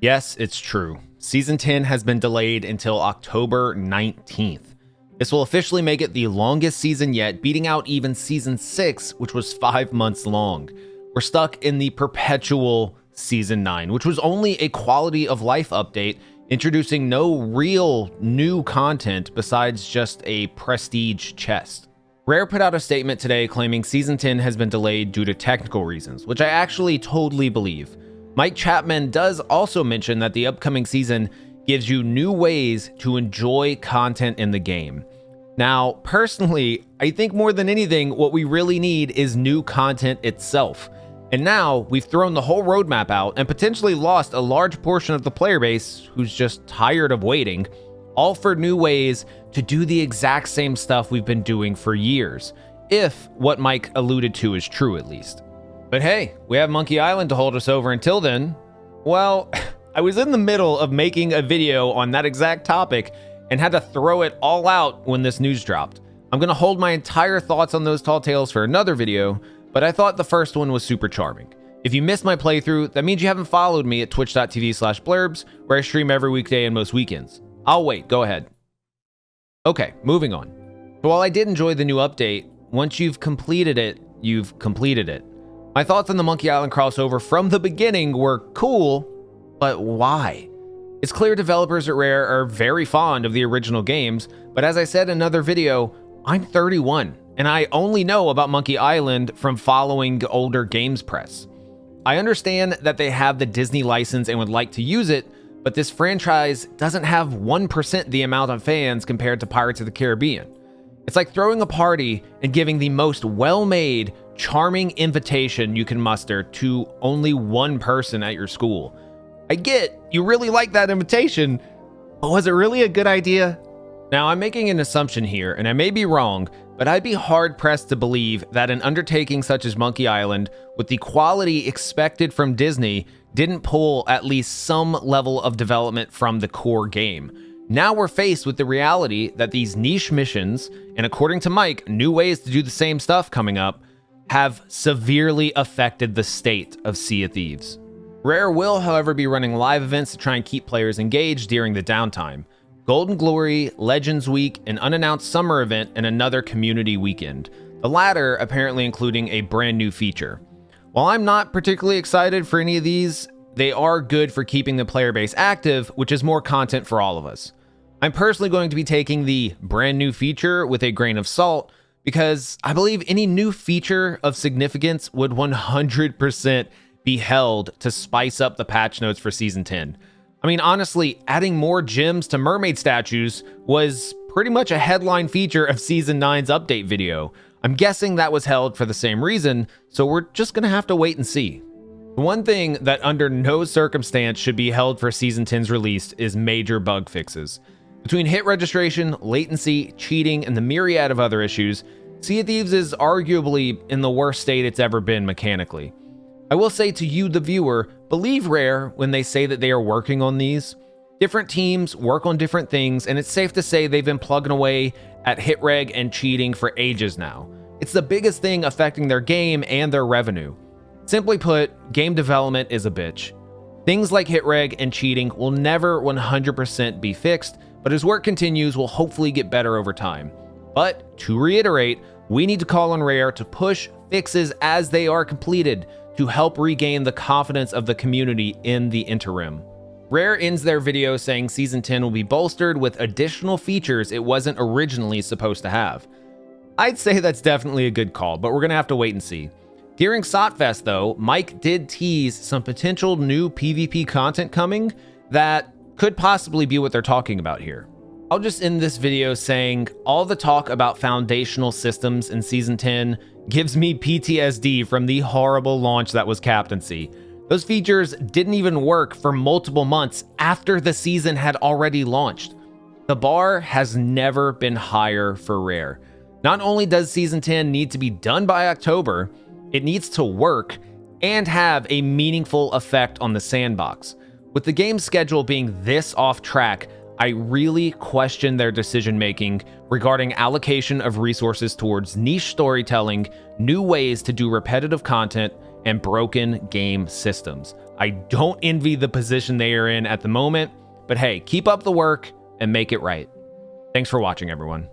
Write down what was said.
Yes, it's true. Season 10 has been delayed until October 19th. This will officially make it the longest season yet, beating out even Season 6, which was 5 months long. We're stuck in the perpetual Season 9, which was only a quality of life update, introducing no real new content besides just a prestige chest. Rare put out a statement today claiming Season 10 has been delayed due to technical reasons, which I actually totally believe. Mike Chapman does also mention that the upcoming season gives you new ways to enjoy content in the game. Now, personally, I think more than anything, what we really need is new content itself. And now we've thrown the whole roadmap out and potentially lost a large portion of the player base who's just tired of waiting, all for new ways to do the exact same stuff we've been doing for years, if what Mike alluded to is true at least. But hey, we have Monkey Island to hold us over until then. Well, I was in the middle of making a video on that exact topic and had to throw it all out when this news dropped. I'm going to hold my entire thoughts on those tall tales for another video, but I thought the first one was super charming. If you missed my playthrough, that means you haven't followed me at twitch.tv/blurbs, where I stream every weekday and most weekends. I'll wait, go ahead. Okay, moving on. So while I did enjoy the new update, once you've completed it, you've completed it. My thoughts on the Monkey Island crossover from the beginning were cool, but why? It's clear developers at Rare are very fond of the original games, but as I said in another video, I'm 31, and I only know about Monkey Island from following older games press. I understand that they have the Disney license and would like to use it, but this franchise doesn't have 1% the amount of fans compared to Pirates of the Caribbean. It's like throwing a party and giving the most well-made, charming invitation you can muster to only one person at your school. I get you really like that invitation, but was it really a good idea? Now, I'm making an assumption here, and I may be wrong, but I'd be hard-pressed to believe that an undertaking such as Monkey Island, with the quality expected from Disney, didn't pull at least some level of development from the core game. Now we're faced with the reality that these niche missions, and according to Mike, new ways to do the same stuff coming up, have severely affected the state of Sea of Thieves. Rare will, however, be running live events to try and keep players engaged during the downtime. Golden Glory, Legends Week, an unannounced summer event, and another community weekend. The latter apparently including a brand new feature. While I'm not particularly excited for any of these, they are good for keeping the player base active, which is more content for all of us. I'm personally going to be taking the brand new feature with a grain of salt, because I believe any new feature of significance would 100% be held to spice up the patch notes for Season 10. I mean, honestly, adding more gems to mermaid statues was pretty much a headline feature of Season 9's update video. I'm guessing that was held for the same reason, so we're just gonna have to wait and see. The one thing that under no circumstance should be held for Season 10's release is major bug fixes. Between hit registration, latency, cheating, and the myriad of other issues, Sea of Thieves is arguably in the worst state it's ever been mechanically. I will say to you, the viewer, believe Rare when they say that they are working on these. Different teams work on different things, and it's safe to say they've been plugging away at hit reg and cheating for ages now. It's the biggest thing affecting their game and their revenue. Simply put, game development is a bitch. Things like hit reg and cheating will never 100% be fixed, but as work continues, we'll hopefully get better over time. But to reiterate, we need to call on Rare to push fixes as they are completed to help regain the confidence of the community in the interim. Rare ends their video saying Season 10 will be bolstered with additional features it wasn't originally supposed to have. I'd say that's definitely a good call, but we're gonna have to wait and see. During SOTFest though, Mike did tease some potential new PvP content coming that could possibly be what they're talking about here. I'll just end this video saying all the talk about foundational systems in Season 10 gives me PTSD from the horrible launch that was Captaincy. Those features didn't even work for multiple months after the season had already launched. The bar has never been higher for Rare. Not only does Season 10 need to be done by October, it needs to work and have a meaningful effect on the sandbox. With the game schedule being this off track, I really question their decision-making regarding allocation of resources towards niche storytelling, new ways to do repetitive content, and broken game systems. I don't envy the position they are in at the moment, but hey, keep up the work and make it right. Thanks for watching, everyone.